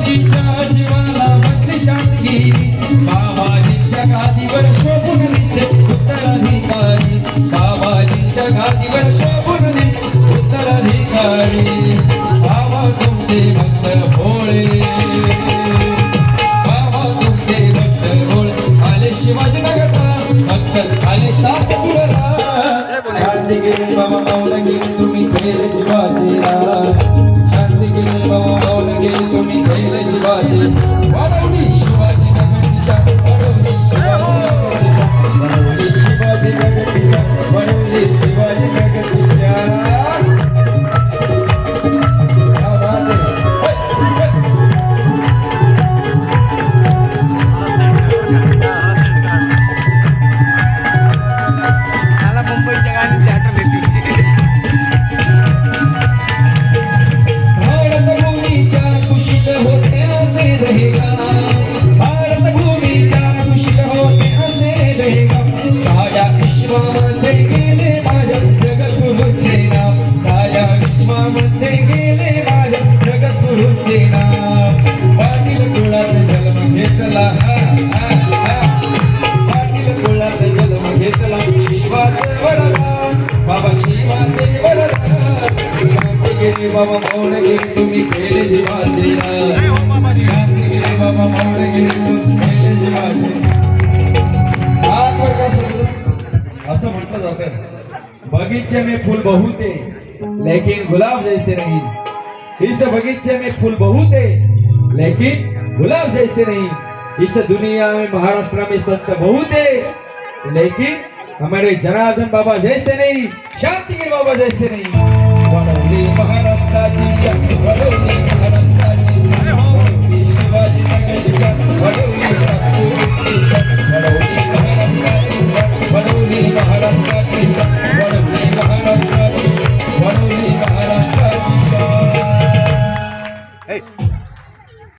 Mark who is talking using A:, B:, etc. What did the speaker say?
A: तिच्या जीवाला बदली शांती बाबाजींच्या गादीवर शोभून दिसते उत्तराधिकारी बाबाजींच्या गादीवर शोभून दिसते उत्तराधिकारी बाबा तुमचे भक्त भोळे बाबा तुमचे भक्त भोळे आले शिवाजीनगरला भक्त आले सातपुरला शांती गेले बाबा माऊला गेले तुम्ही केले शिवाचे शांती गेले बाबा माऊला गेले तुम्ही केले शिवाचे वाढवली शिवाजी नगरची शांती वाढवली शिवाजी नगरची शांती वाढवली शिवाजी नगरची शांती
B: मुंबईच्या गाण्याची आठवण येते
A: भारत भूमीच्या कुशीत होते असे रहेगा भारत भूमीच्या कुशीत होते असे रहेगा साऱ्या विश्वामध्ये गेले माझ्या जगद्गुरूंचे नाव साऱ्या विश्वामध्ये गेले माझ्या जगद्गुरूंचे नाव पाटील कुळात जन्म घेतला पाटील कुळात जन्म घेतला शिवाचे वरदान बाबा शिवाचे वरदान शांती गेली बाबा मौन गेली तुम्ही केले जीवाचे शांती गेली बाबा मौन गेली तुम्ही केले जीवाचे असं म्हटलं जातं बगीचे में फूल बहुत है लेकिन गुलाब जैसे नहीं इस बगीचे में फूल बहुत है लेकिन गुलाब जैसे नहीं इस दुनिया में महाराष्ट्र में संत बहुत है लेकिन हमारे जनार्दन बाबा जैसे नहीं शांतिगिरी बाबा जैसे नहीं महाराष्ट्राची शक्ती